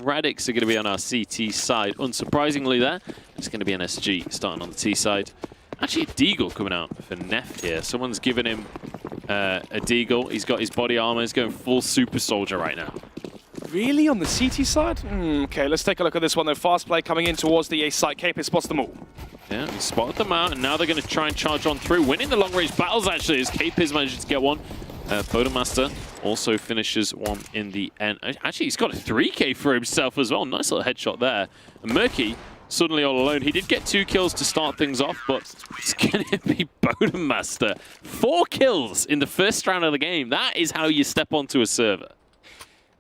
Radix are going to be on our CT side. Unsurprisingly there, it's going to be NSG starting on the T side. Actually, a Deagle coming out for Neff here. Someone's given him a Deagle. He's got his body armor. He's going full Super Soldier right now. Really? On the CT side? Okay, let's take a look at this one though. Fast play coming in towards the A site. KP spots them all. Yeah, he spotted them out, and now they're going to try and charge on through. Winning the long-range battles, actually, as KP manages to get one. Bodemaster also finishes one in the end. Actually, he's got a 3K for himself as well. Nice little headshot there. And Murky, suddenly all alone. He did get 2 kills to start things off, but it's going to be Bodemaster. 4 kills in the first round of the game. That is how you step onto a server.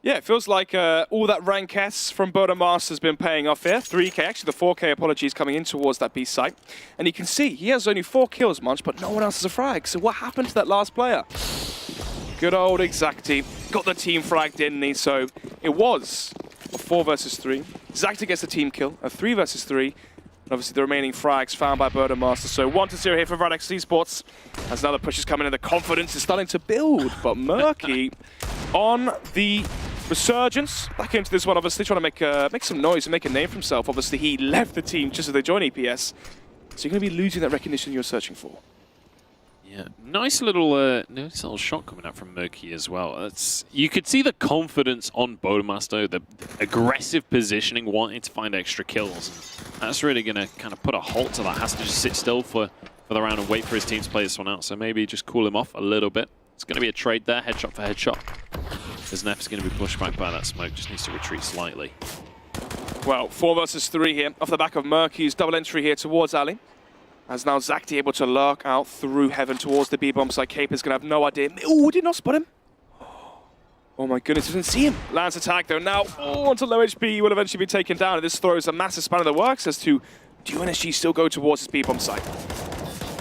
Yeah, it feels like all that rank S from Bodemaster has been paying off here. 3K, actually the 4K, apologies, coming in towards that B site. And you can see he has only 4 kills, Munch, but no one else has a frag. So what happened to that last player? Good old Exacti. Got the team frag, didn't he? So it was a 4 versus 3. Exacti gets the team kill, a 3 versus 3. And obviously the remaining frags found by Bodemaster. So 1-0 here for Radix Esports. As another push is coming in, the confidence is starting to build. But Murky on the resurgence. Back into this one, obviously trying to make some noise and make a name for himself. Obviously he left the team just as they joined EPS. So you're going to be losing that recognition you're searching for. Yeah, nice little shot coming out from Murky as well. You could see the confidence on Bodemaster, the aggressive positioning, wanting to find extra kills. And that's really going to kind of put a halt to that. Has to just sit still for the round and wait for his team to play this one out. So maybe just cool him off a little bit. It's going to be a trade there, headshot for headshot. As Neff's going to be pushed back by that smoke, just needs to retreat slightly. Well, 4 versus 3 here, off the back of Murky's double entry here towards Ali. As now Zacti able to lurk out through heaven towards the B-bomb side. Cape is going to have no idea. Oh, did not spot him. Oh my goodness, didn't see him. Lands attack though. Now, onto low HP, he will eventually be taken down. And this throws a massive span of the works as to, do NSG still go towards his B-bomb site?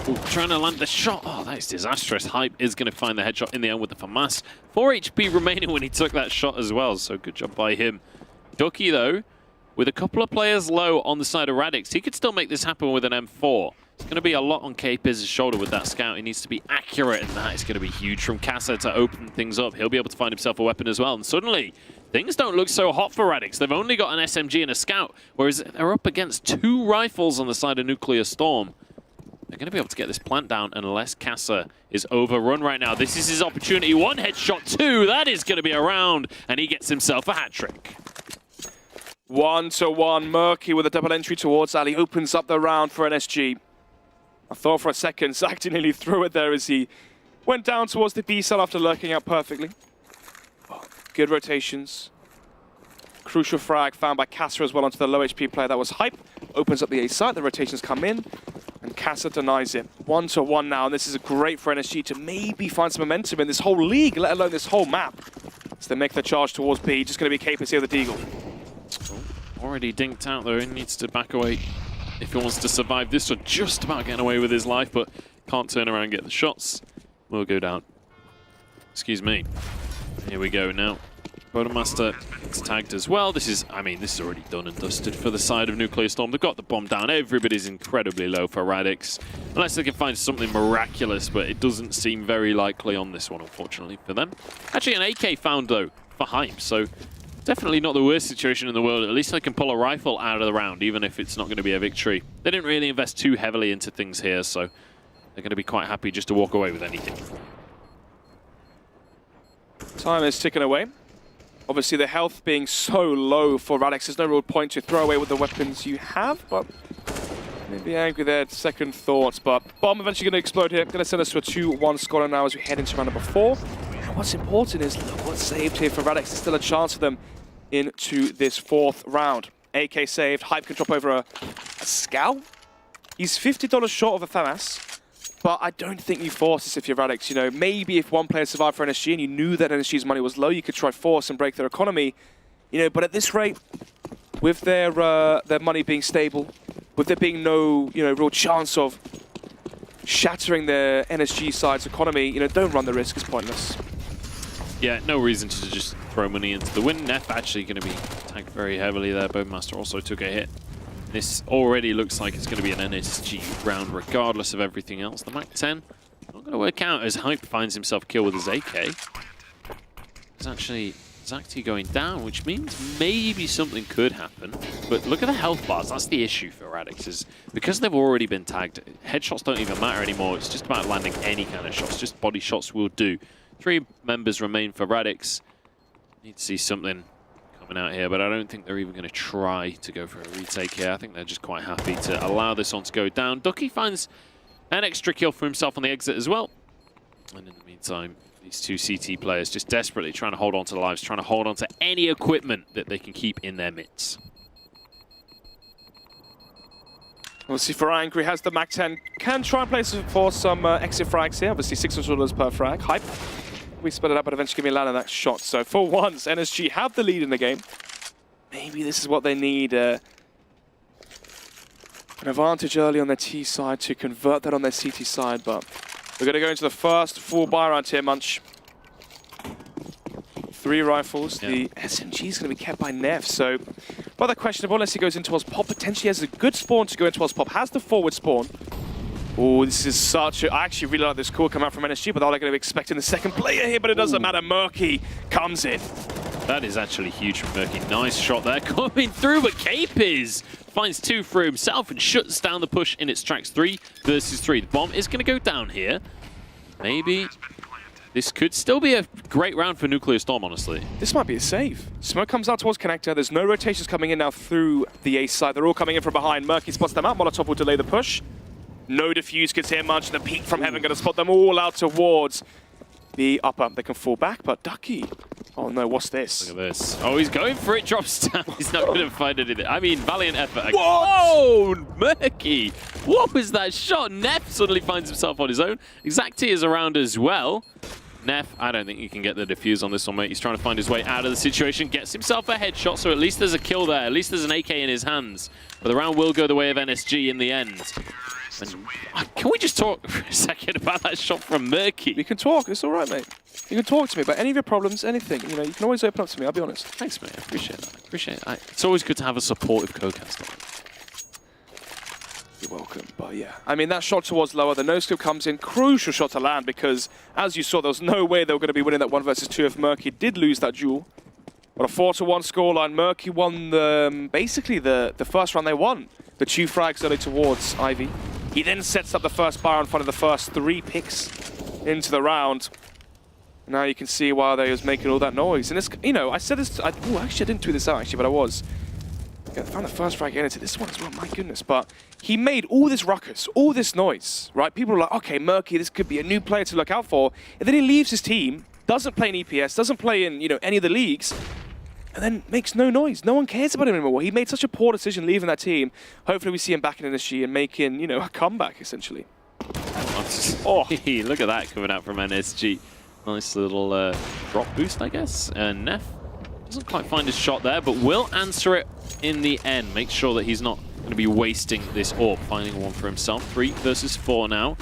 Ooh, trying to land the shot. Oh, that is disastrous. Hype is going to find the headshot in the end with the FAMAS. 4 HP remaining when he took that shot as well, so good job by him. Ducky, though, with a couple of players low on the side of Radix, he could still make this happen with an M4. It's going to be a lot on KPiz's shoulder with that scout. He needs to be accurate, and that is going to be huge from Casa to open things up. He'll be able to find himself a weapon as well, and suddenly, things don't look so hot for Radix. They've only got an SMG and a scout, whereas they're up against 2 rifles on the side of Nuclear Storm. They're going to be able to get this plant down unless Casa is overrun right now. This is his opportunity. 1 headshot, 2. That is going to be a round, and he gets himself a hat-trick. 1-1. Murky with a double entry towards Ali. Opens up the round for NSG. I thought for a second Zacti nearly threw it there as he went down towards the B cell after lurking out perfectly. Good rotations. Crucial frag found by Casa as well onto the low HP player. That was Hype. Opens up the A site. The rotations come in. And Casa denies it. 1-1 now. And this is great for NSG to maybe find some momentum in this whole league, let alone this whole map. So they make the charge towards B. Just going to be Capers here, the Deagle. Already dinked out though. He needs to back away if he wants to survive this. Or just about getting away with his life, but can't turn around and get the shots. Will go down. Excuse me. Here we go now. Bodemaster is tagged as well. This is already done and dusted for the side of Nuclear Storm. They've got the bomb down. Everybody's incredibly low for Radix. Unless they can find something miraculous, but it doesn't seem very likely on this one, unfortunately, for them. Actually, an AK found, though, for Hype, so definitely not the worst situation in the world. At least they can pull a rifle out of the round, even if it's not going to be a victory. They didn't really invest too heavily into things here, so they're going to be quite happy just to walk away with anything. Time is ticking away. Obviously, the health being so low for Radix, there's no real point to throw away with the weapons you have, but maybe angry there, second thoughts. But bomb eventually going to explode here. Going to send us to a 2-1 score now as we head into round number 4. And what's important is, look what's saved here for Radix. There's still a chance for them into this 4th round. AK saved. Hype can drop over a scout. He's $50 short of a FAMAS. But I don't think you force this if you're Radix. You know, maybe if one player survived for NSG and you knew that NSG's money was low, you could try force and break their economy. You know, but at this rate, with their money being stable, with there being no, real chance of shattering their NSG side's economy, don't run the risk. It's pointless. Yeah, no reason to just throw money into the wind. Neff actually going to be tagged very heavily there. Bodemaster also took a hit. This already looks like it's going to be an NSG round, regardless of everything else. The MAC-10 not going to work out as Hype finds himself killed with his AK. He's actually Zacti going down, which means maybe something could happen. But look at the health bars. That's the issue for Radix, is because they've already been tagged, headshots don't even matter anymore. It's just about landing any kind of shots. Just body shots will do. 3 members remain for Radix. Need to see something coming out here, but I don't think they're even going to try to go for a retake here. I think they're just quite happy to allow this one to go down. Ducky finds an extra kill for himself on the exit as well. And in the meantime, these 2 CT players just desperately trying to hold on to the lives, trying to hold on to any equipment that they can keep in their midst. Obviously, for Angry has the Mac 10. Can try and play for some exit frags here. Obviously, $600 per frag. Hype. We split it up, but eventually give me a land on that shot. So for once, NSG have the lead in the game. Maybe this is what they need. An advantage early on their T side to convert that on their CT side, but we're going to go into the first full buy round here, Munch. 3 rifles. Yeah. The SMG is going to be kept by Neff, so rather questionable unless he goes in towards Pop. Potentially has a good spawn to go in towards Pop. Has the forward spawn. Oh, this is such a... I actually really like this call come out from NSG, but they're going to be expecting the second player here, but it doesn't matter. Murky comes in. That is actually huge from Murky. Nice shot there coming through, but Capes finds 2 for himself and shuts down the push in its tracks. 3 versus 3. The bomb is going to go down here. Maybe this could still be a great round for Nuclear Storm, honestly. This might be a save. Smoke comes out towards Connector. There's no rotations coming in now through the A side. They're all coming in from behind. Murky spots them out. Molotov will delay the push. No defuse gets here, Munch, and the peek from Heaven going to spot them all out towards the upper. They can fall back, but Ducky. Oh no, what's this? Look at this. Oh, he's going for it, drops down. He's not going to find anything. I mean, valiant effort. What? Oh, Murky. What was that shot? Neff suddenly finds himself on his own. Exacti is around as well. Neff, I don't think you can get the defuse on this one, mate. He's trying to find his way out of the situation. Gets himself a headshot, so at least there's a kill there. At least there's an AK in his hands. But the round will go the way of NSG in the end. And can we just talk for a second about that shot from Murky? We can talk. It's all right, mate. You can talk to me about any of your problems, anything. You know, you can always open up to me. I'll be honest. Thanks, mate. I appreciate that. It's always good to have a supportive co-cast on. You're welcome. But yeah, I mean, that shot towards lower, the no-scope comes in. Crucial shot to land because, as you saw, there was no way they were going to be winning that 1 versus 2 if Murky did lose that duel. But a 4-1 scoreline. Murky won basically the first round they won. The 2 frags early towards Ivy. He then sets up the first bar in front of the first 3 picks into the round. Now you can see why they was making all that noise. And it's, you know, I said this, actually I didn't tweet this out actually, but I was. I found the first frag into this one as well, my goodness. But he made all this ruckus, all this noise, right? People are like, okay, Murky, this could be a new player to look out for. And then he leaves his team, doesn't play in EPS, doesn't play in, you know, any of the leagues, and then makes no noise. No one cares about him anymore. He made such a poor decision leaving that team. Hopefully we see him back in NSG and making, you know, a comeback, essentially. Oh, look at that coming out from NSG. Nice little drop boost, I guess. And Neff doesn't quite find his shot there, but will answer it in the end. Make sure that he's not going to be wasting this AWP. Finding one for himself. 3 versus 4 now.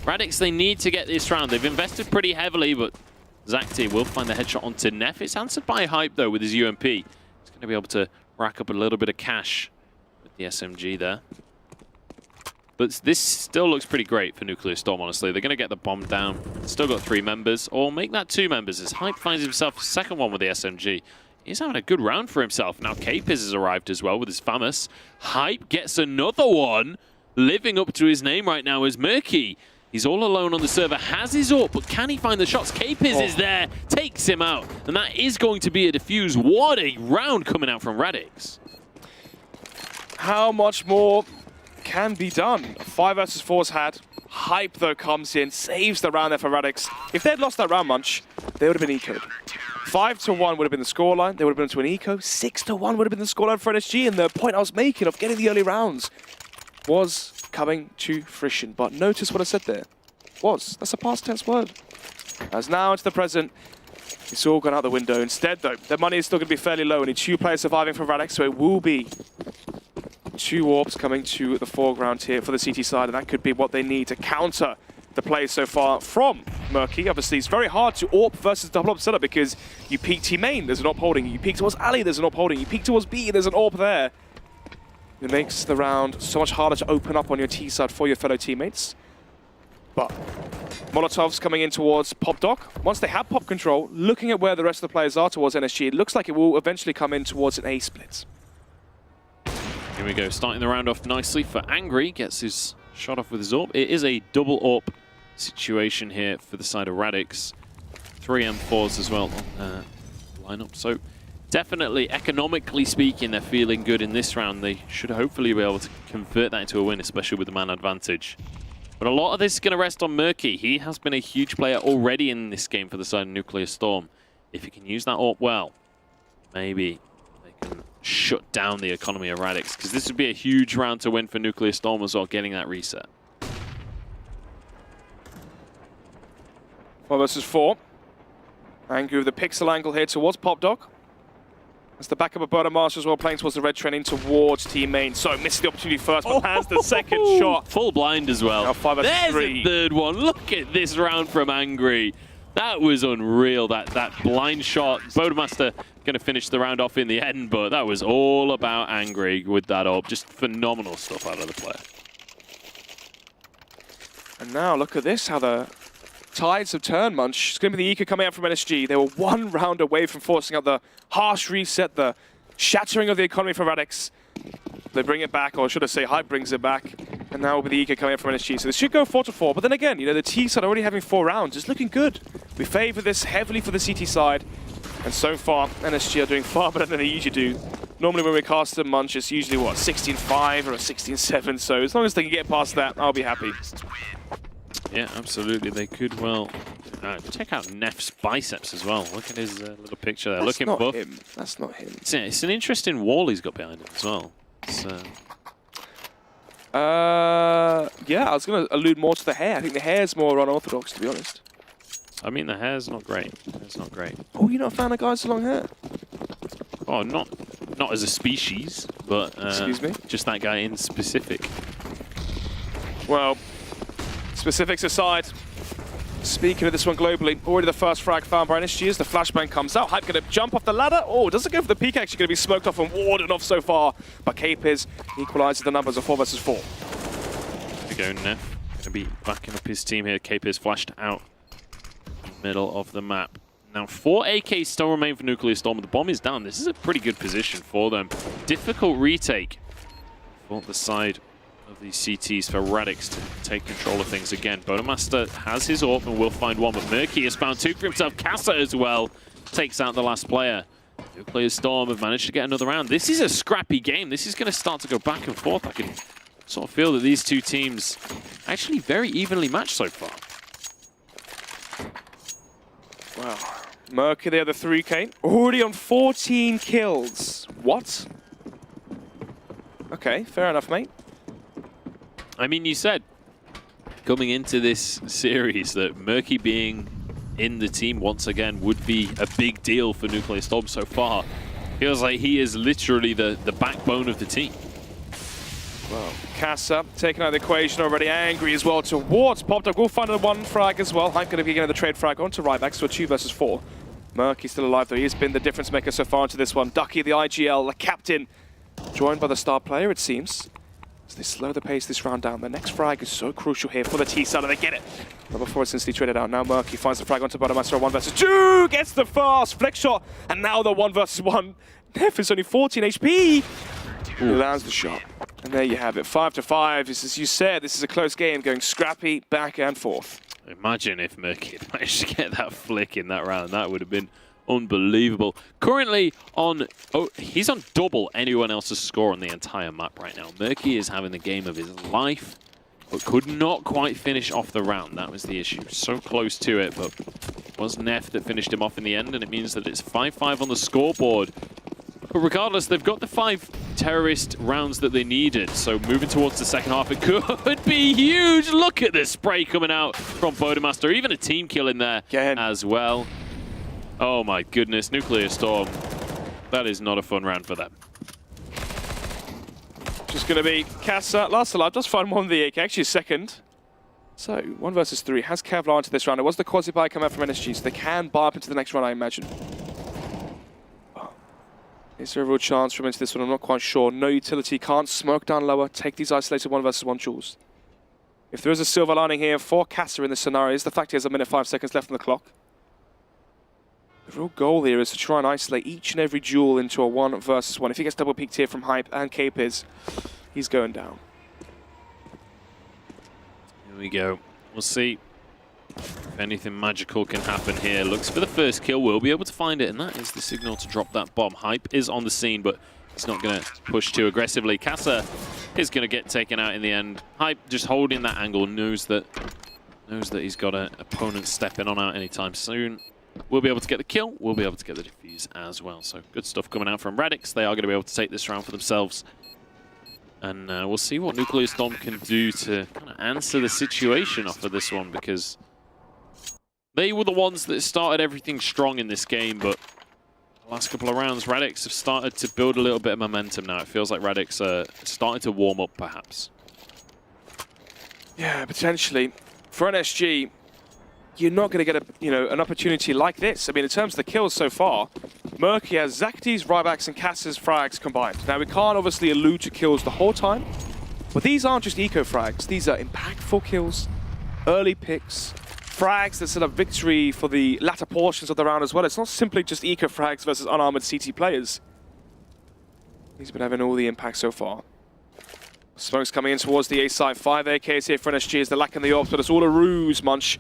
Radix, they need to get this round. They've invested pretty heavily, but Zacti will find the headshot onto Neff. It's answered by Hype, though, with his UMP. He's going to be able to rack up a little bit of cash with the SMG there. But this still looks pretty great for Nuclear Storm, honestly. They're going to get the bomb down. Still got 3 members, or make that 2 members, as Hype finds himself a second one with the SMG. He's having a good round for himself. Now Capes has arrived as well with his Famous. Hype gets another one, living up to his name right now as Murky. He's all alone on the server, has his AWP, but can he find the shots? Capes is there, takes him out, and that is going to be a defuse. What a round coming out from Radix. How much more can be done? 5 versus 4's had. Hype, though, comes in, saves the round there for Radix. If they'd lost that round, Munch, they would have been eco'd. 5-1 would have been the scoreline. They would have been to an eco. 6-1 would have been the scoreline for NSG, and the point I was making of getting the early rounds was coming to fruition. But notice what I said there. Was. That's a past tense word. As now into the present, it's all gone out the window. Instead, though, their money is still going to be fairly low. Only 2 players surviving for Radix, so it will be 2 AWPs coming to the foreground here for the CT side, and that could be what they need to counter the play so far from Murky. Obviously, it's very hard to AWP versus double AWP setup because you peek T main, there's an AWP holding you. You peek towards alley, there's an AWP holding you. You peek towards B, there's an AWP there. It makes the round so much harder to open up on your T side for your fellow teammates. But Molotovs coming in towards Pop Doc. Once they have pop control, looking at where the rest of the players are towards NSG, it looks like it will eventually come in towards an A split. Here we go, starting the round off nicely for Angry. Gets his shot off with his AWP. It is a double AWP situation here for the side of Radix. 3 M4s as well on the lineup. So definitely, economically speaking, they're feeling good in this round. They should hopefully be able to convert that into a win, especially with the man advantage. But a lot of this is going to rest on Murky. He has been a huge player already in this game for the side of Nuclear Storm. If he can use that AWP well, maybe they can shut down the economy of Radix, because this would be a huge round to win for Nuclear Storm as well, getting that reset. 4 versus 4. Angry with the pixel angle here towards Pop Doc. As the backup of Burner as well, playing towards the red training towards team main. So misses the opportunity first, but has the second shot. Full blind as well. Now 5 versus There's 3. a third one. Look at this round from Angry. That was unreal, that blind shot. Bodemaster going to finish the round off in the end, but that was all about Angry with that AWP. Just phenomenal stuff out of the player. And now look at this, how the tides have turned, Munch. It's going to be the Eco coming out from NSG. They were 1 round away from forcing out the harsh reset, the shattering of the economy for Radix. They bring it back, or should I say Hype brings it back. And now with the Eco coming out from NSG. So this should go 4-4. But then again, you know, the T side already having 4 rounds. It's looking good. We favor this heavily for the CT side. And so far, NSG are doing far better than they usually do. Normally when we cast them, Munch, it's usually, what, 16-5 or a 16-7. So as long as they can get past that, I'll be happy. Yeah, absolutely. They could well check out Neff's biceps as well. Look at his little picture there. That's looking not buff. him. That's not him. It's an interesting wall he's got behind him as well. It's, yeah, I was going to allude more to the hair. I think the hair's more unorthodox, to be honest. I mean, the hair's not great. It's not great. Oh, you're not a fan of guys with long hair? Oh, not as a species, but Excuse me? just that guy in specific. Well, specifics aside, speaking of this one globally, already the first frag found by NSG as the flashbang comes out. Hype going to jump off the ladder. Oh, doesn't go for the peak, actually going to be smoked off and warded off so far. But Capiz equalizes the numbers of 4 versus 4. There we go, Neff. Going to be backing up his team here. Cape is flashed out in the middle of the map. Now, 4 AKs still remain for Nuclear Storm, but the bomb is down. This is a pretty good position for them. Difficult retake for the side of these CTs for Radix to take control of things again. Bodemaster has his AWP and will find one, but Murky has found 2 for himself. Casa as well takes out the last player. Nuclear Storm have managed to get another round. This is a scrappy game. This is going to start to go back and forth. I can sort of feel that these two teams are actually very evenly matched so far. Wow. Murky, the other 3K, already on 14 kills. What? Okay, fair enough, mate. I mean, you said coming into this series that Murky being in the team once again would be a big deal for Nuclear Storm so far. Feels like he is literally the backbone of the team. Well, Casa taking out the equation already, angry as well towards Pop Dog. We'll find a 1 frag as well. Hype going to be getting the trade frag onto Ryback, so a 2 versus 4. Murky still alive though. He has been the difference maker so far into this one. Ducky, the IGL, the captain, joined by the star player, it seems. As they slow the pace this round down. The next frag is so crucial here for the T side, and they get it. Number 4 is instantly traded out. Now Murky finds the frag onto Bodemaster. 1 versus 2, gets the fast flick shot, and now the 1 versus 1. Neff is only 14 HP. He lands the shot. And there you have it, 5-5. As you said, this is a close game, going scrappy back and forth. Imagine if Murky had managed to get that flick in that round. That would have been unbelievable. Currently on, he's on double anyone else's score on the entire map right now. Murky is having the game of his life, but could not quite finish off the round. That was the issue. So close to it, but it was Neff that finished him off in the end, and it means that it's 5-5 on the scoreboard. But regardless, they've got the 5 terrorist rounds that they needed. So moving towards the second half, it could be huge. Look at the spray coming out from Bodemaster. Even a team kill in there as well. Oh my goodness, Nuclear Storm. That is not a fun round for them. Just going to be Casa, last alive, just find 1 the AK, actually second. So, 1 versus 3, has Kevlar into this round. It was the quasi-buy come out from NSG, so they can buy up into the next round, I imagine. Is there a real chance from into this one? I'm not quite sure. No utility, can't smoke down lower, take these isolated 1 versus 1 jewels. If there is a silver lining here for Casa in this scenario, is the fact he has 1:05 left on the clock. The real goal here is to try and isolate each and every duel into a 1 versus 1. If he gets double peeked here from Hype and Capers, he's going down. Here we go. We'll see if anything magical can happen here. Looks for the first kill. We'll be able to find it, and that is the signal to drop that bomb. Hype is on the scene, but he's not going to push too aggressively. Casa is going to get taken out in the end. Hype just holding that angle, knows that he's got an opponent stepping on out anytime soon. We'll be able to get the kill. We'll be able to get the defuse as well. So good stuff coming out from Radix. They are going to be able to take this round for themselves. And we'll see what Nuclear Storm can do to kind of answer the situation off of this one, because they were the ones that started everything strong in this game, but the last couple of rounds, Radix have started to build a little bit of momentum now. It feels like Radix are starting to warm up, perhaps. Yeah, potentially. For NSG, you're not going to get an opportunity like this. I mean, in terms of the kills so far, Murky has Zakti's, Ryback's, and Cass's frags combined. Now, we can't obviously allude to kills the whole time, but these aren't just eco frags. These are impactful kills, early picks, frags that set up victory for the latter portions of the round as well. It's not simply just eco frags versus unarmored CT players. He's been having all the impact so far. Smoke's coming in towards the A site. 5 AKs here for NSG as they're lacking the ops, but it's all a ruse, Munch.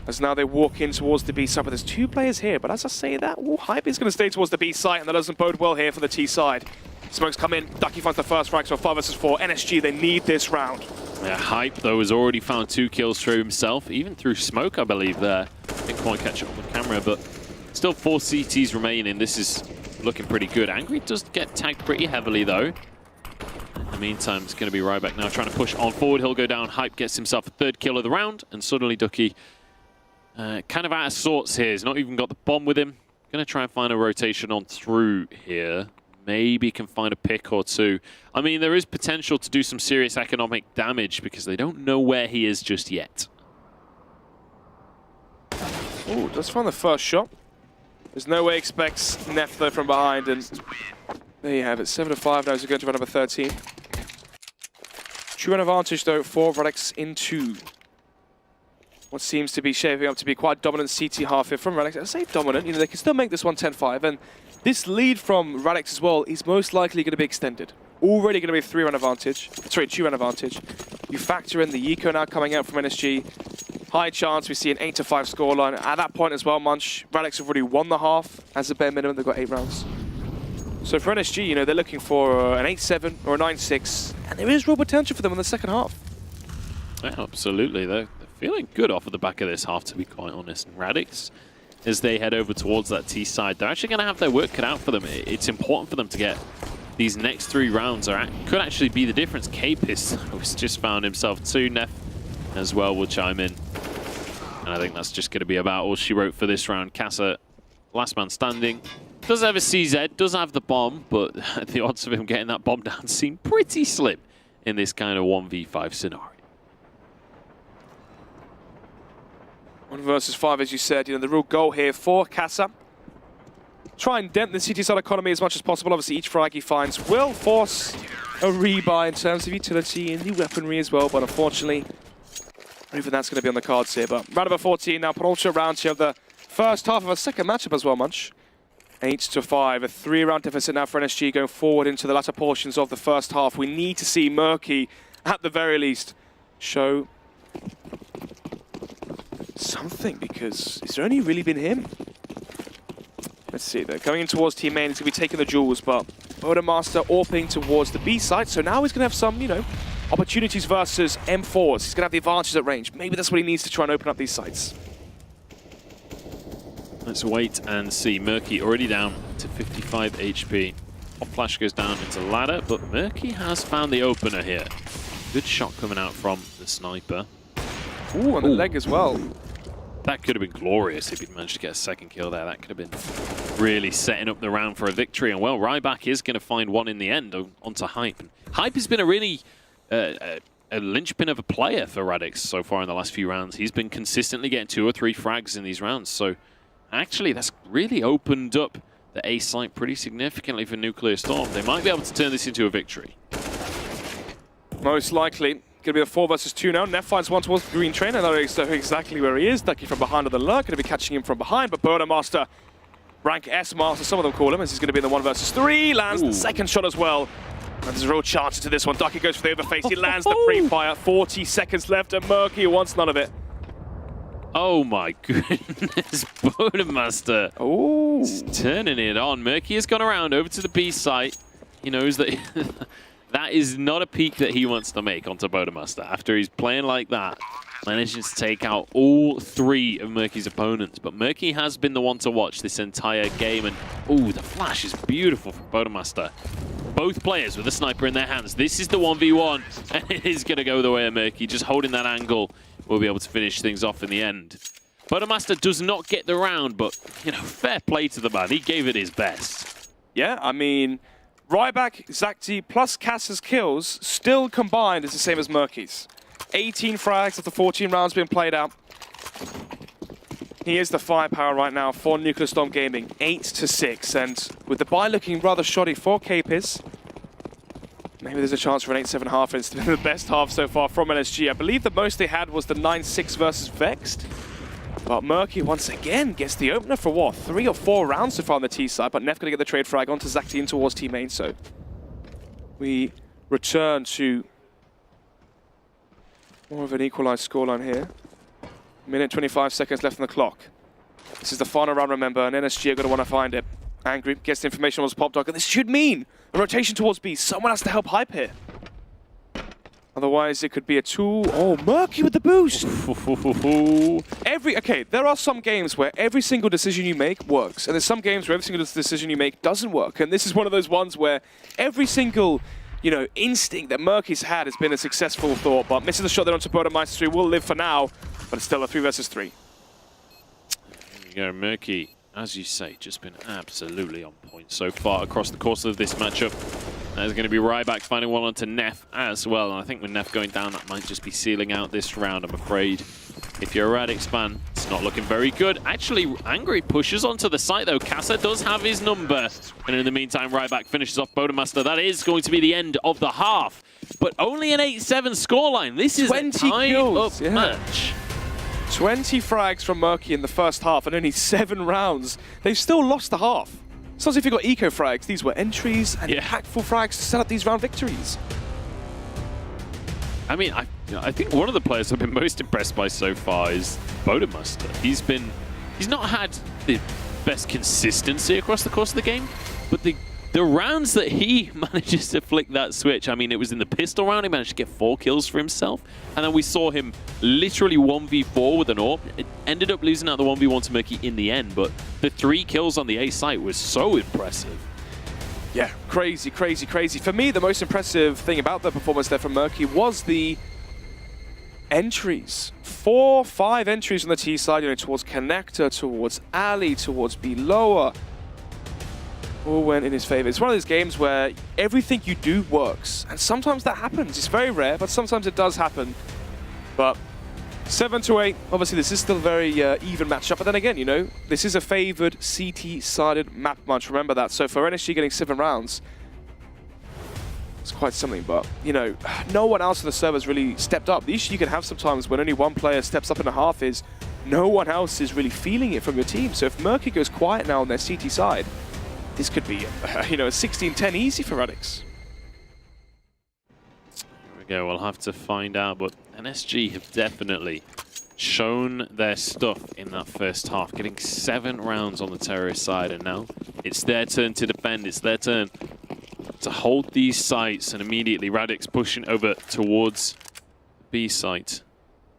As now they walk in towards the B side, but there's 2 players here. But as I say that, Hype is going to stay towards the B side, and that doesn't bode well here for the T side. Smokes come in, Ducky finds the first frag, so 5 versus 4. NSG, they need this round. Yeah, Hype, though, has already found 2 kills through himself, even through smoke, I believe, there. Didn't quite catch up on camera, but still 4 CTs remaining. This is looking pretty good. Angry does get tagged pretty heavily, though. In the meantime, it's going to be Ryback now trying to push on forward. He'll go down. Hype gets himself a 3rd kill of the round, and suddenly Ducky kind of out of sorts here. He's not even got the bomb with him. Going to try and find a rotation on through here. Maybe can find a pick or 2. I mean, there is potential to do some serious economic damage because they don't know where he is just yet. Oh, does find the first shot. There's no way expects Neff though from behind, and there you have it. 7-5 now as we go to round number 13. True advantage though for Radix in 2. What seems to be shaping up to be quite dominant CT half here from Radix. I say dominant, they can still make this one 10-5, and this lead from Radix as well is most likely going to be extended. Already going to be a 2-round advantage. You factor in the eco now coming out from NSG. High chance we see an 8-5 scoreline. At that point as well, Munch, Radix have already won the half as a bare minimum. They've got 8 rounds. So for NSG, they're looking for an 8-7 or a 9-6, and there is real potential for them in the second half. Yeah, absolutely. They're feeling good off of the back of this half, to be quite honest. And Radix, as they head over towards that T side, they're actually going to have their work cut out for them. It's important for them to get these next 3 rounds. Could actually be the difference. Capis has just found himself 2. Neff as well will chime in. And I think that's just going to be about all she wrote for this round. Casa, last man standing. Does have a CZ, does have the bomb, but the odds of him getting that bomb down seem pretty slim in this kind of 1v5 scenario. 1 versus 5, as you said, the real goal here for Casa. Try and dent the CT side economy as much as possible. Obviously, each frag he finds will force a rebuy in terms of utility and the weaponry as well, but unfortunately, even that's going to be on the cards here. But round number 14 now, penultimate round here of the first half of a second matchup as well, Munch. 8-5, a 3-round deficit now for NSG going forward into the latter portions of the first half. We need to see Murky, at the very least, show something, because it's only really been him. Let's see, they're coming in towards team main. He's going to be taking the jewels, but Bodemaster AWPing towards the B side, so now he's going to have some, opportunities versus M4s. He's going to have the advantage at range. Maybe that's what he needs to try and open up these sites. Let's wait and see. Murky already down to 55 HP. Hot flash goes down into ladder, but Murky has found the opener here. Good shot coming out from the sniper. Ooh, on the leg as well. That could have been glorious if he'd managed to get a 2nd kill there. That could have been really setting up the round for a victory. And well, Ryback is going to find one in the end onto Hype. And Hype has been a really a linchpin of a player for Radix so far in the last few rounds. He's been consistently getting 2 or 3 frags in these rounds. So actually, that's really opened up the A site pretty significantly for Nuclear Storm. They might be able to turn this into a victory. Most likely. Gonna be a 4 versus 2 now. Neff finds one towards the green train. I don't know exactly where he is. Ducky from behind on the lurk. Gonna be catching him from behind, but Burnermaster, rank S Master, some of them call him, as he's gonna be in the 1 versus 3. Lands the second shot as well. And there's a real chance into this one. Ducky goes for the overface. He lands the pre-fire. 40 seconds left, and Murky wants none of it. Oh my goodness, Burnermaster. Oh, Turning it on. Murky has gone around over to the B site. He knows that that is not a peak that he wants to make onto Burnermaster. After he's playing like that, manages to take out all 3 of Murky's opponents. But Murky has been the one to watch this entire game. And oh, the flash is beautiful from Burnermaster. Both players with a sniper in their hands. This is the 1v1, and it is going to go the way of Murky. Just holding that angle will be able to finish things off in the end. Burnermaster does not get the round, but, you know, fair play to the man. He gave it his best. yeah, I mean, Ryback, Zakti, plus Cass's kills, still combined is the same as Murky's. 18 frags of the 14 rounds being played out. He is the firepower right now for Nuclear Storm Gaming, 8-6, and with the buy looking rather shoddy for Capis, maybe there's a chance for an 8-7 half. It's been the best half so far from NSG. I believe the most they had was the 9-6 versus Vexed. But Murky once again gets the opener for what, 3 or 4 rounds so far on the T side, but Neff gonna get the trade frag onto Zakti in towards T main, so we return to more of an equalized scoreline here. Minute 25 seconds left on the clock. This is the final round, remember, and NSG are going to want to find it. Angry gets the information on his pop dog, and this should mean a rotation towards B. Someone has to help Hype here. Otherwise, it could be a 2. Oh, Murky with the boost! Okay, there are some games where every single decision you make works, and there's some games where every single decision you make doesn't work, and this is one of those ones where every single, you know, instinct that Murky's had has been a successful thought, but misses the shot there onto Burnermaster 3 will live for now, but it's still a 3 versus 3. There you go, Murky, as you say, just been absolutely on point so far across the course of this matchup. There's going to be Ryback finding one onto Neff as well, and I think with Neff going down, that might just be sealing out this round, I'm afraid. If you're a Radix fan, it's not looking very good. Actually, Angry pushes onto the site, though. Kassa does have his number. And in the meantime, Ryback finishes off Burnermaster. That is going to be the end of the half. But only an 8-7 scoreline. This is a tied-up match. 20 frags from Murky in the first half and only 7 rounds. They've still lost the half. It's not as if you got eco frags. These were entries and impactful frags to set up these round victories. I mean, I think one of the players I've been most impressed by so far is Burnermaster. He's not had the best consistency across the course of the game, but the rounds that he manages to flick that switch, I mean, it was in the pistol round, he managed to get 4 kills for himself, and then we saw him literally 1v4 with an AWP. It ended up losing out the 1v1 to Murky in the end, but the 3 kills on the A site was so impressive. Yeah, crazy, crazy, crazy. For me, the most impressive thing about the performance there from Murky was the entries. 4, 5 entries on the T side, you know, towards Connector, towards Alley, towards B lower. All went in his favor. It's one of those games where everything you do works, and sometimes that happens. It's very rare, but sometimes it does happen. But 7-8, obviously this is still a very even matchup, but then again, you know, this is a favored CT-sided map munch, remember that. So for NSG getting 7 rounds, it's quite something, but, you know, no one else on the server's really stepped up. The issue you can have sometimes when only one player steps up in a half is no one else is really feeling it from your team. So if Murky goes quiet now on their CT side, this could be, you know, a 16-10 easy for Radix. Here we go, we'll have to find out, but NSG have definitely shown their stuff in that first half, getting 7 rounds on the terrorist side, and now it's their turn to defend, it's their turn to hold these sites, and immediately Radix pushing over towards B site.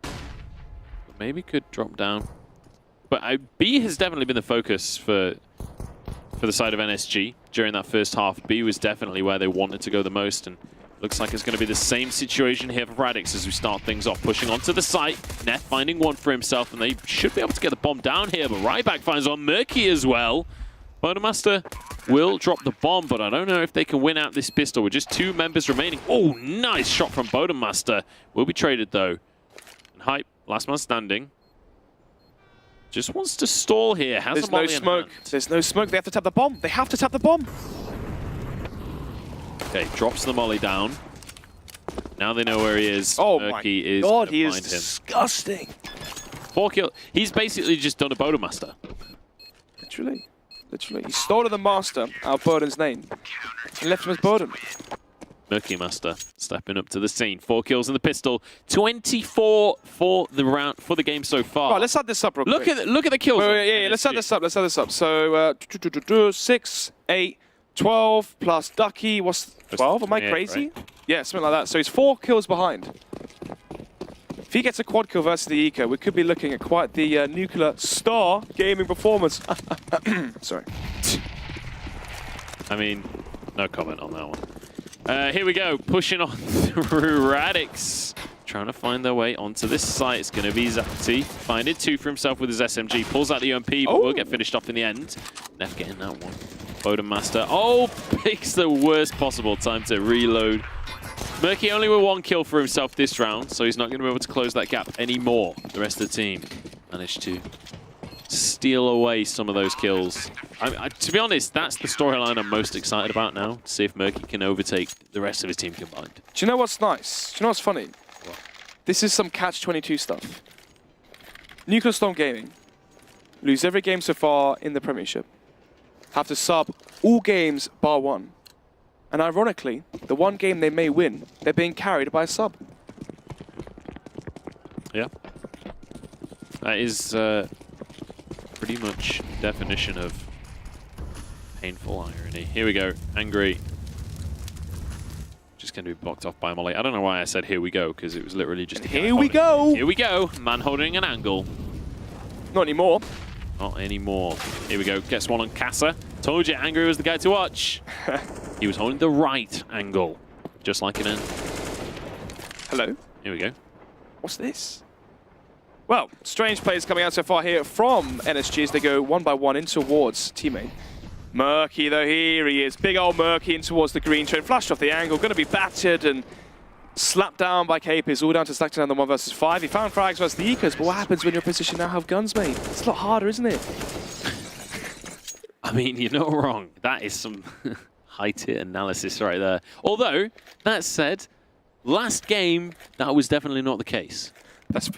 But maybe could drop down. But B has definitely been the focus for the side of NSG during that first half. B was definitely where they wanted to go the most, and looks like it's going to be the same situation here for Radix as we start things off, pushing onto the site. Neff finding one for himself, and they should be able to get the bomb down here, but Ryback finds on Murky as well. Burnermaster will drop the bomb, but I don't know if they can win out this pistol with just 2 members remaining. Oh, nice shot from Burnermaster. Will be traded, though. And Hype, last man standing. Just wants to stall here. Has There's no smoke. There's no smoke. They have to tap the bomb. They have to tap the bomb. Okay, drops the molly down. Now they know where he is. Oh Murky my is god, he is find him. disgusting. 4 kills. He's basically just done a Bodemaster. Literally. Literally. He stole the master out of Burden's name and left him as Burden. Murky Master stepping up to the scene. 4 kills in the pistol. 24 for the round, for the game so far. Right, let's add this up real quick. Look at the kills. Yeah, let's add this up. Let's add this up. So 6, 8, 12 plus Ducky. What's 12? Am I crazy? Right? Yeah, something like that. So he's 4 kills behind. If he gets a quad kill versus the Eco, we could be looking at quite the nuclear star gaming performance. Sorry. I mean, no comment on that one. Here we go, pushing on through Radix. Trying to find their way onto this site. It's going to be Zapti. Finding 2 for himself with his SMG. Pulls out the UMP, but will get finished off in the end. Neff getting that one. Bodemaster. Oh, picks the worst possible time to reload. Murky only with 1 kill for himself this round, so he's not going to be able to close that gap anymore. The rest of the team managed to steal away some of those kills. To be honest, that's the storyline I'm most excited about now. To see if Murky can overtake the rest of his team combined. Do you know what's nice? Do you know what's funny? What? This is some catch-22 stuff. Nuclear Storm Gaming lose every game so far in the Premiership. Have to sub all games bar 1. And ironically, the 1 game they may win, they're being carried by a sub. Yeah. That is pretty much definition of painful irony. Here we go. Angry. Just going to be blocked off by Molly. I don't know why I said here we go, because it was literally just... Here we go! Here we go. Man holding an angle. Not anymore. Not anymore. Here we go. Gets one on Casa. Told you Angry was the guy to watch. He was holding the right angle. Just like an end. Hello. Here we go. What's this? Well, strange plays coming out so far here from NSG as they go 1 by 1 in towards teammate. Murky, though, here he is. Big old Murky in towards the green train. Flashed off the angle. Going to be battered and slapped down by Capers. All down to Slackton on the 1 versus 5. He found frags versus the Ecos, but what happens when you're in position now have guns, mate? It's a lot harder, isn't it? I mean, you're not wrong. That is some high-tier analysis right there. Although, that said, last game, that was definitely not the case. That's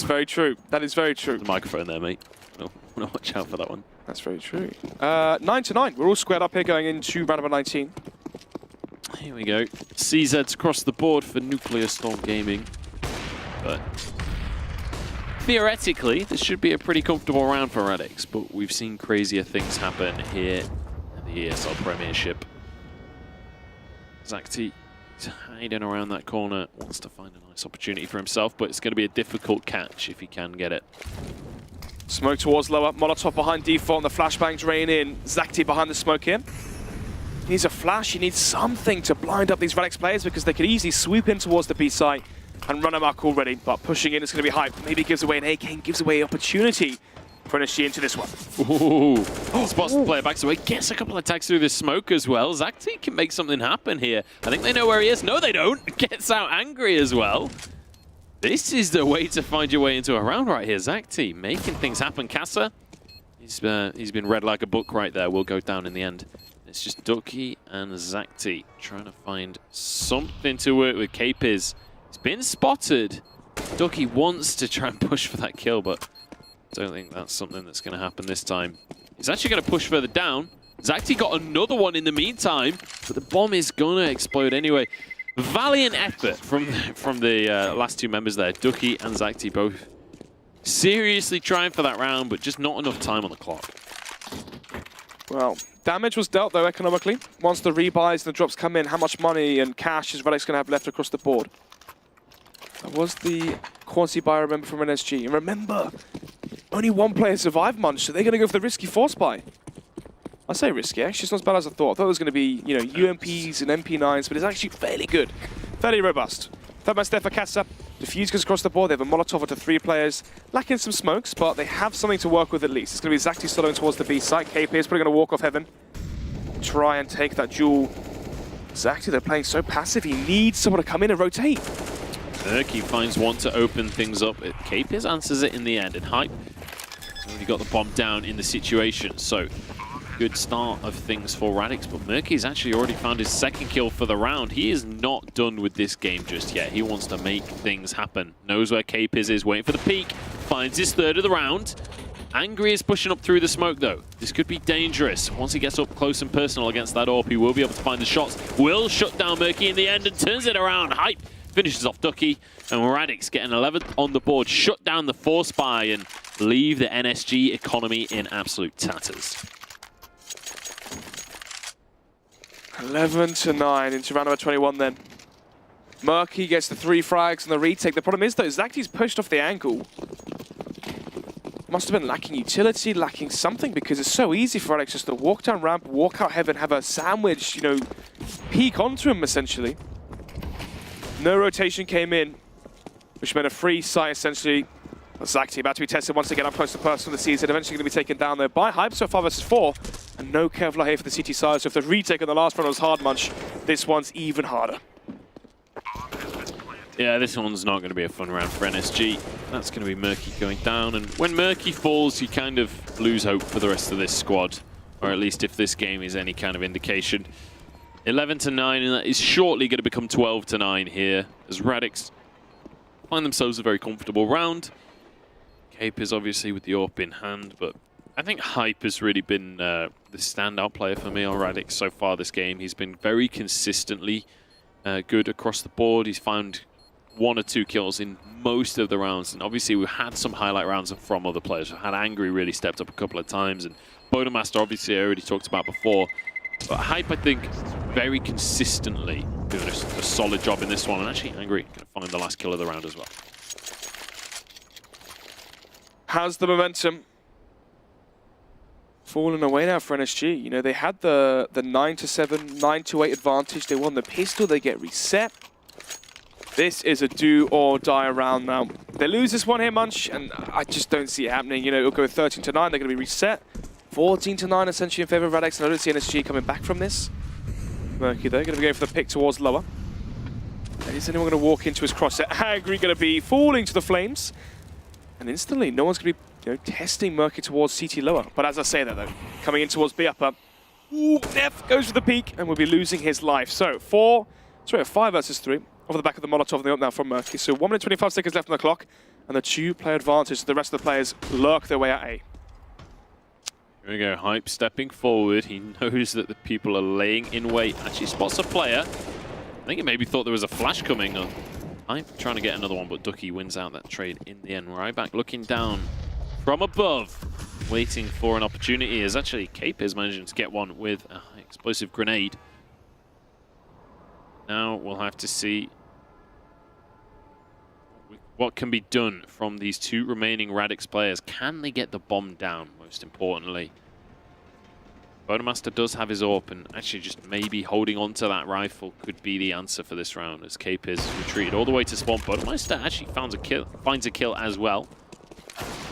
very true. That is very true. The microphone there, mate. Oh, watch out for that one. That's very true. 9-9. We're all squared up here going into round number 19. Here we go. CZ's across the board for Nuclear Storm Gaming. But theoretically, this should be a pretty comfortable round for Radix, but we've seen crazier things happen here at the ESL Premiership. Zacti is hiding around that corner, wants to find a nice opportunity for himself, but it's going to be a difficult catch if he can get it. Smoke towards lower, Molotov behind default, and the flashbang drain in. Zacti behind the smoke here. He needs a flash, he needs something to blind up these Radix players because they could easily swoop in towards the B site and run amok already, but pushing in, it's going to be hype. Maybe gives away an AK, gives away opportunity for NSG into this one. Ooh. Spots the player, backs away, gets a couple of attacks through the smoke as well. Zacti can make something happen here. I think they know where he is. No, they don't. Gets out Angry as well. This is the way to find your way into a round right here. Zacti making things happen. Casa, he's been read like a book right there. Will go down in the end. It's just Ducky and Zacti trying to find something to work with. Capers, he's been spotted. Ducky wants to try and push for that kill, but I don't think that's something that's going to happen this time. He's actually going to push further down. Zacti got another one in the meantime, but the bomb is going to explode anyway. Valiant effort from the last 2 members there. Ducky and Zacti both seriously trying for that round, but just not enough time on the clock. Well, damage was dealt, though, economically. Once the rebuys and the drops come in, how much money and cash is Radix going to have left across the board? That was the quasi-buy, remember, from NSG. And remember, only 1 player survived Munch, so they're going to go for the risky force buy. I say risky, actually, it's not as bad as I thought. I thought it was going to be, you know, UMPs and MP9s, but it's actually fairly good. Fairly robust. Third man step for Casa. Diffuse goes across the board. They have a Molotov to 3 players. Lacking some smokes, but they have something to work with at least. It's going to be Zacti soloing towards the B site. KP is probably going to walk off heaven. Try and take that duel. Zacti, they're playing so passive. He needs someone to come in and rotate. Murky finds one to open things up. Capers answers it in the end, and Hype has already got the bomb down in the situation. So good start of things for Radix, but Murky's actually already found his second kill for the round. He is not done with this game just yet. He wants to make things happen. Knows where K-Piz is, waiting for the peek. Finds his third of the round. Angry is pushing up through the smoke, though. This could be dangerous. Once he gets up close and personal against that AWP, he will be able to find the shots. Will shut down Murky in the end and turns it around. Hype finishes off Ducky, and Radix getting 11th on the board. Shut down the force buy and leave the NSG economy in absolute tatters. 11-9 into round number 21 then. Murky gets the 3 frags and the retake. The problem is, though, Zacti's pushed off the angle. Must have been lacking utility, lacking something, because it's so easy for Alex just to walk down ramp, walk out heaven, have a sandwich, you know, peek onto him, essentially. No rotation came in, which meant a free sight, essentially. Zacti about to be tested once again up close to personal this season. Eventually going to be taken down, though, by Hype. So 5 versus 4. And no Kevlar here for the CT side. So if the retake on the last round was hard, Munch, this one's even harder. Yeah, this one's not going to be a fun round for NSG. That's going to be Murky going down. And when Murky falls, you kind of lose hope for the rest of this squad. Or at least if this game is any kind of indication. 11-9, and that is shortly going to become 12-9 here. As Radix find themselves a very comfortable round. Cape is obviously with the AWP in hand, but I think Hype has really been the standout player for me on Radix so far this game. He's been very consistently good across the board. He's found 1 or 2 kills in most of the rounds, and obviously we've had some highlight rounds from other players. We've had Angry really stepped up a couple of times, and Bodemaster obviously I already talked about before. But Hype, I think, very consistently doing a solid job in this one, and actually Angry going to find the last kill of the round as well. Has the momentum fallen away now for NSG? You know, they had the 9-7, 9-8 advantage. They won the pistol, they get reset. This is a do or die round now. They lose this one here, Munch, and I just don't see it happening. You know, it'll go 13-9, they're going to be reset. 14-9 essentially in favor of Radix, and I don't see NSG coming back from this. Murky, though, going to be going for the pick towards lower. Is anyone going to walk into his crosshair? Angry going to be falling to the flames. And instantly, no one's going to be testing Murky towards CT lower. But as I say that, though, coming in towards B upper. Ooh, Neff goes for the peak and will be losing his life. So 5 versus 3. Over the back of the Molotov, the up now from Murky. So 1 minute 25 seconds left on the clock. And the 2-player advantage. The rest of the players lurk their way at A. Here we go, Hype stepping forward. He knows that the people are laying in wait. Actually spots a player. I think he maybe thought there was a flash coming on. Hype trying to get another one, but Ducky wins out that trade in the end. Right back looking down from above, waiting for an opportunity. As actually Cape is managing to get one with an explosive grenade. Now we'll have to see what can be done from these 2 remaining Radix players. Can they get the bomb down, most importantly? Bodemaster does have his AWP, and actually just maybe holding on to that rifle could be the answer for this round, as Cape is retreated all the way to spawn. Bodemaster actually finds a kill as well.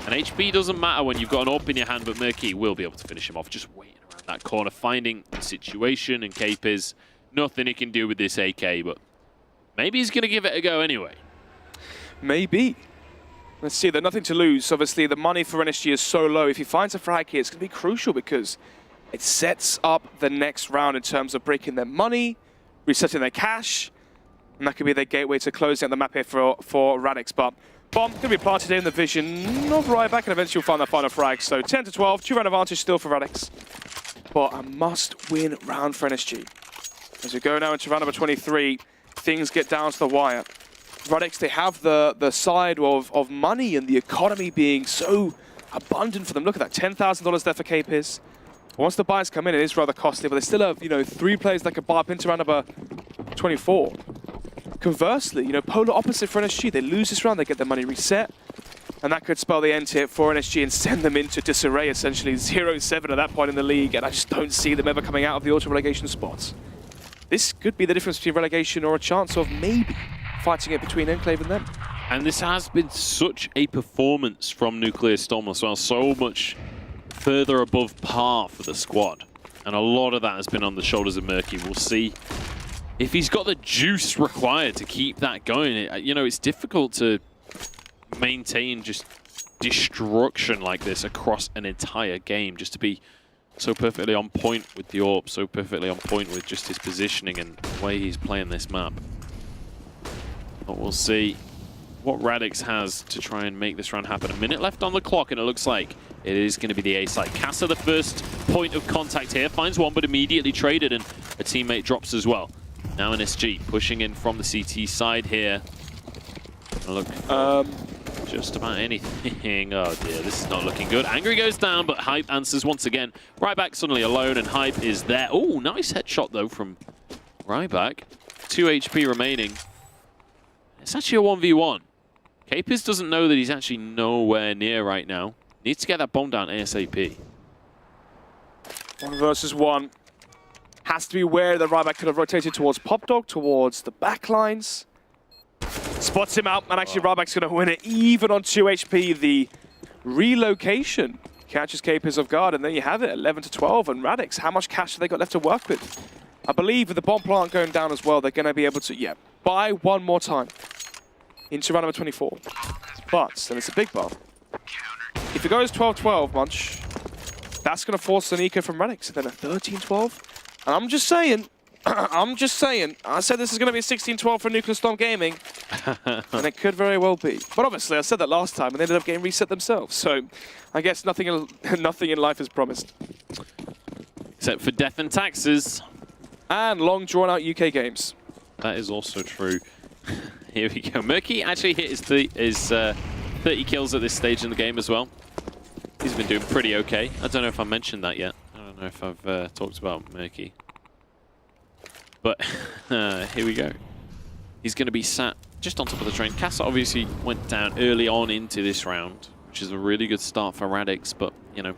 And HP doesn't matter when you've got an AWP in your hand, but Murky will be able to finish him off, just waiting around that corner, finding the situation, and Cape is nothing he can do with this AK, but maybe he's going to give it a go anyway. Maybe. Let's see, they're nothing to lose. Obviously, the money for NSG is so low. If he finds a frag here, it's going to be crucial because it sets up the next round in terms of breaking their money, resetting their cash, and that could be their gateway to closing out the map here for Radix. But bomb going to be planted in the vision of right back, and eventually we'll find that final frag. So 10-12, 2-round advantage still for Radix. But a must-win round for NSG. As we go now into round number 23, things get down to the wire. Radix, they have the side of money and the economy being so abundant for them. Look at that, $10,000 there for K-Piz. Once the buys come in, it is rather costly, but they still have, 3 players that could buy up into round number 24. Conversely, polar opposite for NSG. They lose this round, they get their money reset, and that could spell the end here for NSG and send them into disarray, essentially 0-7 at that point in the league, and I just don't see them ever coming out of the auto-relegation spots. This could be the difference between relegation or a chance of maybe fighting it between Enclave and them. And this has been such a performance from Nuclear Storm as well, so much further above par for the squad. And a lot of that has been on the shoulders of Murky. We'll see if he's got the juice required to keep that going. It's difficult to maintain just destruction like this across an entire game, just to be So perfectly on point with the AWP, so perfectly on point with just his positioning and the way he's playing this map. But we'll see what Radix has to try and make this round happen. A minute left on the clock, and it looks like it is going to be the A side. Casa, the first point of contact here, finds one, but immediately traded, and a teammate drops as well. Now NSG pushing in from the CT side here. Look, just about anything. Oh dear, this is not looking good. Angry goes down, but Hype answers once again. Ryback suddenly alone, and Hype is there. Oh, nice headshot though from Ryback. 2 HP remaining. It's actually a 1v1. Capers doesn't know that he's actually nowhere near right now. Needs to get that bomb down ASAP. 1 versus 1. Has to be where the Ryback could have rotated towards Popdog, towards the backlines. Spots him out, and actually Ryback's going to win it even on 2 HP. The relocation catches Capers off guard, and there you have it, 11 to 12. And Radix, how much cash have they got left to work with? I believe with the bomb plant going down as well, they're going to be able to, buy one more time into round number 24. But, and it's a big but, if it goes 12-12, Munch, that's going to force an eco from Radix, and then a 13-12. And I'm just saying, I said this is going to be a 16-12 for Nuclear Storm Gaming, and it could very well be. But obviously, I said that last time, and they ended up getting reset themselves. So, I guess nothing in life is promised. Except for death and taxes. And long, drawn-out UK games. That is also true. Here we go. Murky actually hit his 30 kills at this stage in the game as well. He's been doing pretty okay. I don't know if I mentioned that yet. I don't know if I've talked about Murky. But here we go. He's going to be sat just on top of the train. Casa obviously went down early on into this round, which is a really good start for Radix. But, you know,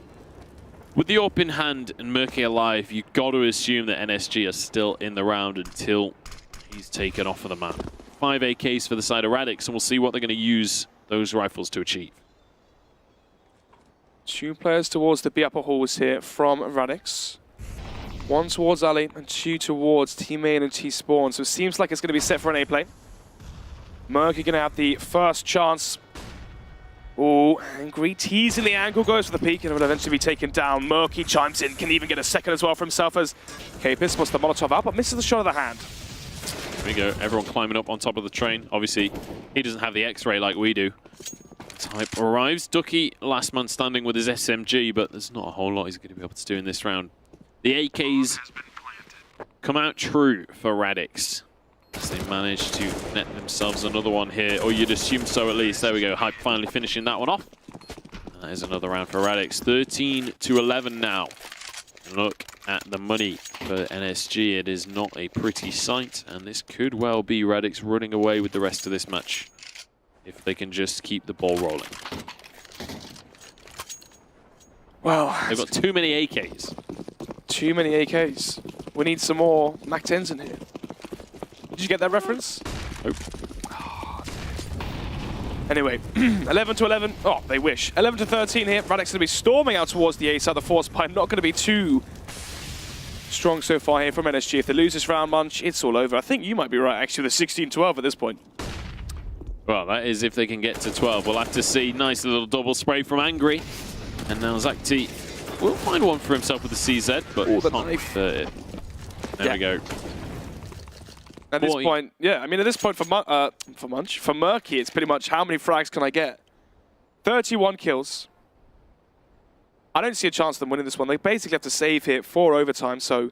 with the AWP in hand and Murky alive, you've got to assume that NSG are still in the round until he's taken off of the map. 5 AKs for the side of Radix, and we'll see what they're going to use those rifles to achieve. 2 players towards the B upper halls here from Radix. 1 towards Ali and 2 towards T main and T spawn. So it seems like it's going to be set for an A play. Murky going to have the first chance. Oh, Angry teasing the angle, goes for the peak, and it will eventually be taken down. Murky chimes in, can even get a second as well for himself as Capers puts the Molotov out, but misses the shot of the hand. There we go, everyone climbing up on top of the train. Obviously, he doesn't have the X-ray like we do. Type arrives. Ducky, last man standing with his SMG, but there's not a whole lot he's going to be able to do in this round. The AKs come out true for Radix, as they manage to net themselves another one here, or you'd assume so at least. There we go, Hype finally finishing that one off. That is another round for Radix. 13 to 11 now. Look at the money for NSG. It is not a pretty sight, and this could well be Radix running away with the rest of this match if they can just keep the ball rolling. Well, they've got too many AKs. Too many AKs. We need some more MAC-10s in here. Did you get that reference? Nope. Anyway, 11 to 11. Oh, they wish. 11 to 13 here. Radix going to be storming out towards the A side. The force pipe not going to be too strong so far here from NSG. If they lose this round, Munch, it's all over. I think you might be right, actually, with 16-12 at this point. Well, that is if they can get to 12. We'll have to see. Nice little double spray from Angry. And now Zakti will find one for himself with the CZ, but can't convert it. There we go. At this point, yeah, I mean, at this point for Murky, it's pretty much how many frags can I get? 31 kills. I don't see a chance of them winning this one. They basically have to save here for overtime, so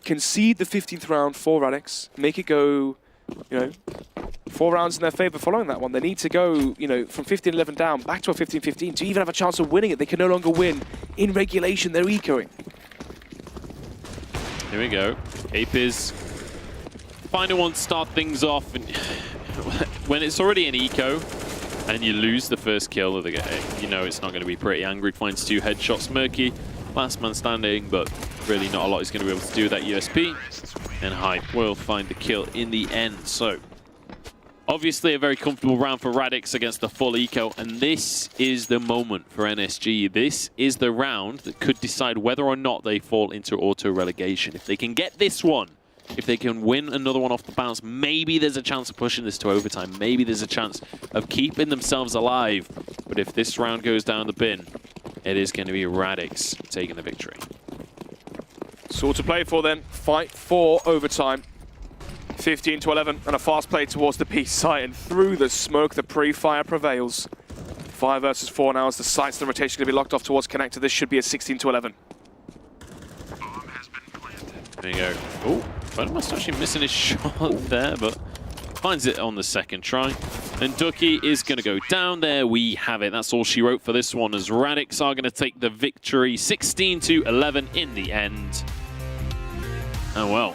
concede the 15th round for Radix, make it go, you know, 4 rounds in their favor following that one. They need to go, you know, from 15-11 down back to a 15-15 to even have a chance of winning it. They can no longer win in regulation. They're ecoing. Here we go. Capers. Final one to start things off. And when it's already an eco and you lose the first kill of the game, you know it's not going to be pretty. Angry finds 2 headshots. Murky, last man standing, but really not a lot he's going to be able to do with that USP. And Hype will find the kill in the end. So, obviously a very comfortable round for Radix against the full eco, and this is the moment for NSG. This is the round that could decide whether or not they fall into auto-relegation. If they can get this one, if they can win another one off the bounce, maybe there's a chance of pushing this to overtime. Maybe there's a chance of keeping themselves alive. But if this round goes down the bin, it is going to be Radix taking the victory. It's all to play for then. Fight for overtime. 15-11 and a fast play towards the B site, and through the smoke the pre-fire prevails. 5 versus 4 now as the sights and the rotation going to be locked off towards connector. This should be a 16-11. There you go. Oh, Photomask actually missing his shot there, but finds it on the second try. And Ducky is going to go down. There we have it. That's all she wrote for this one, as Radix are going to take the victory 16-11 in the end. Oh well.